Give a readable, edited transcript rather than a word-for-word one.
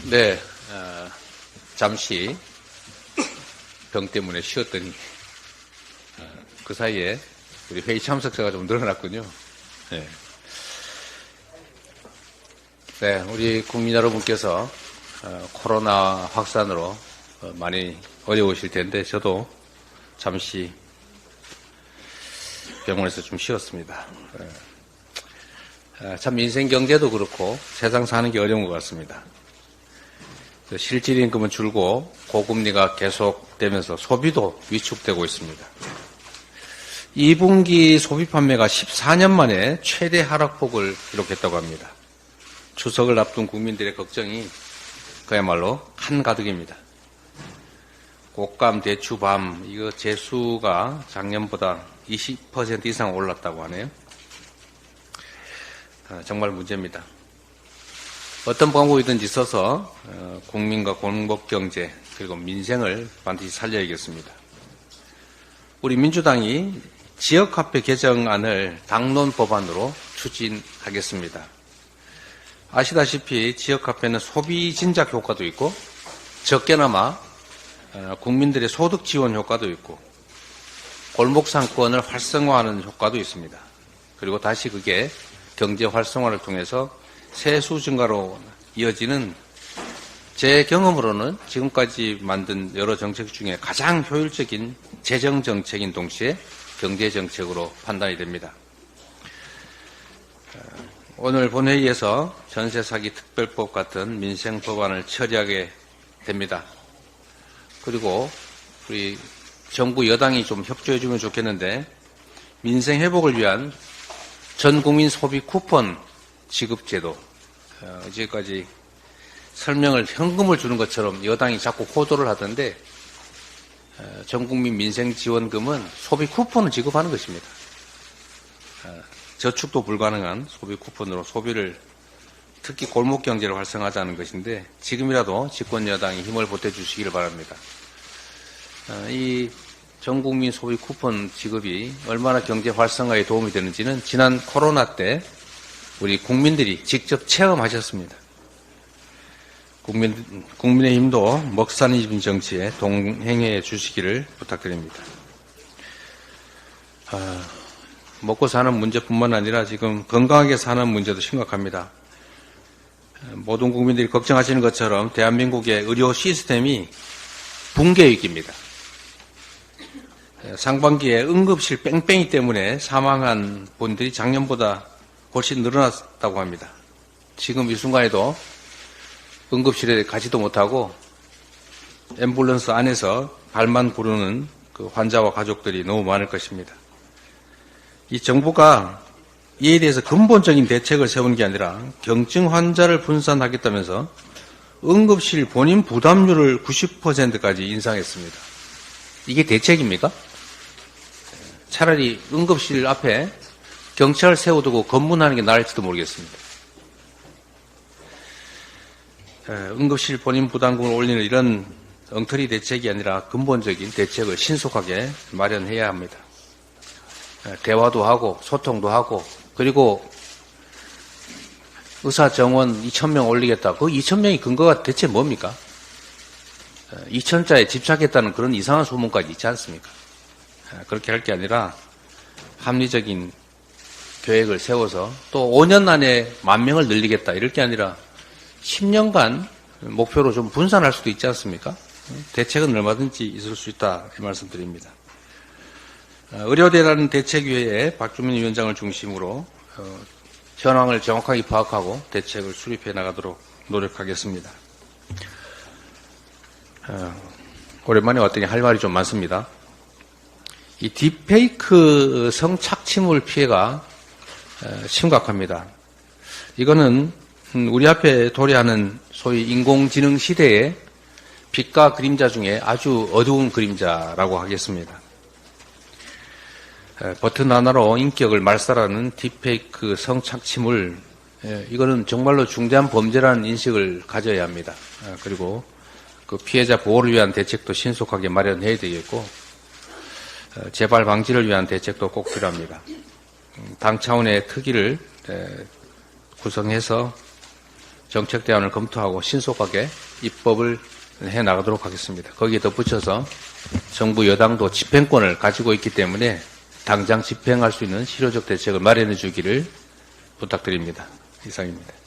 네, 잠시 병 때문에 쉬었더니 그 사이에 우리 회의 참석자가 좀 늘어났군요. 네. 네, 우리 국민 여러분께서 코로나 확산으로 많이 어려우실 텐데 저도 잠시 병원에서 좀 쉬었습니다. 참 인생 경제도 그렇고 세상 사는 게 어려운 것 같습니다. 실질 임금은 줄고 고금리가 계속되면서 소비도 위축되고 있습니다. 2분기 소비 판매가 14년 만에 최대 하락폭을 기록했다고 합니다. 추석을 앞둔 국민들의 걱정이 그야말로 한가득입니다. 곡감, 대추, 밤, 이거 재수가 작년보다 20% 이상 올랐다고 하네요. 정말 문제입니다. 어떤 방법이든지 써서 국민과 공복경제 그리고 민생을 반드시 살려야겠습니다. 우리 민주당이 지역화폐 개정안을 당론 법안으로 추진하겠습니다. 아시다시피 지역화폐는 소비 진작 효과도 있고 적게나마 국민들의 소득 지원 효과도 있고 골목 상권을 활성화하는 효과도 있습니다. 그리고 다시 그게 경제 활성화를 통해서 세수 증가로 이어지는 제 경험으로는 지금까지 만든 여러 정책 중에 가장 효율적인 재정 정책인 동시에 경제 정책으로 판단이 됩니다. 오늘 본회의에서 전세 사기 특별법 같은 민생 법안을 처리하게 됩니다. 그리고 우리 정부 여당이 좀 협조해 주면 좋겠는데 민생 회복을 위한 전 국민 소비 쿠폰 지급 제도, 어제까지 설명을 현금을 주는 것처럼 여당이 자꾸 호도를 하던데 전 국민 민생 지원금은 소비 쿠폰을 지급하는 것입니다. 저축도 불가능한 소비 쿠폰으로 소비를 특히 골목 경제를 활성화하자는 것인데 지금이라도 집권 여당이 힘을 보태주시기를 바랍니다. 이 전 국민 소비 쿠폰 지급이 얼마나 경제 활성화에 도움이 되는지는 지난 코로나 때 우리 국민들이 직접 체험하셨습니다. 국민의힘도 먹사니즘 정치에 동행해 주시기를 부탁드립니다. 먹고 사는 문제뿐만 아니라 지금 건강하게 사는 문제도 심각합니다. 모든 국민들이 걱정하시는 것처럼 대한민국의 의료 시스템이 붕괴 위기입니다. 상반기에 응급실 뺑뺑이 때문에 사망한 분들이 작년보다 훨씬 늘어났다고 합니다. 지금 이 순간에도 응급실에 가지도 못하고 앰뷸런스 안에서 발만 구르는 그 환자와 가족들이 너무 많을 것입니다. 이 정부가 이에 대해서 근본적인 대책을 세우는 게 아니라 경증 환자를 분산하겠다면서 응급실 본인 부담률을 90%까지 인상했습니다. 이게 대책입니까? 차라리 응급실 앞에 경찰 세워두고 검문하는 게 나을지도 모르겠습니다. 응급실 본인 부담금을 올리는 이런 엉터리 대책이 아니라 근본적인 대책을 신속하게 마련해야 합니다. 대화도 하고 소통도 하고 그리고 의사 정원 2,000명 올리겠다. 그 2,000명의 근거가 대체 뭡니까? 2,000자에 집착했다는 그런 이상한 소문까지 있지 않습니까? 그렇게 할 게 아니라 합리적인 계획을 세워서 또 5년 안에 10,000명을 늘리겠다 이럴 게 아니라 10년간 목표로 좀 분산할 수도 있지 않습니까? 대책은 얼마든지 있을 수 있다 이 말씀드립니다. 의료대란 대책위회에 박주민 위원장을 중심으로 현황을 정확하게 파악하고 대책을 수립해 나가도록 노력하겠습니다. 오랜만에 왔더니 할 말이 좀 많습니다. 이 딥페이크 성착취물 피해가 심각합니다. 이거는 우리 앞에 도래하는 소위 인공지능 시대의 빛과 그림자 중에 아주 어두운 그림자라고 하겠습니다. 버튼 하나로 인격을 말살하는 딥페이크 성착취물, 이거는 정말로 중대한 범죄라는 인식을 가져야 합니다. 그리고 그 피해자 보호를 위한 대책도 신속하게 마련해야 되겠고 재발 방지를 위한 대책도 꼭 필요합니다. 당 차원의 특위를 구성해서 정책 대안을 검토하고 신속하게 입법을 해 나가도록 하겠습니다. 거기에 덧붙여서 정부 여당도 집행권을 가지고 있기 때문에 당장 집행할 수 있는 실효적 대책을 마련해 주기를 부탁드립니다. 이상입니다.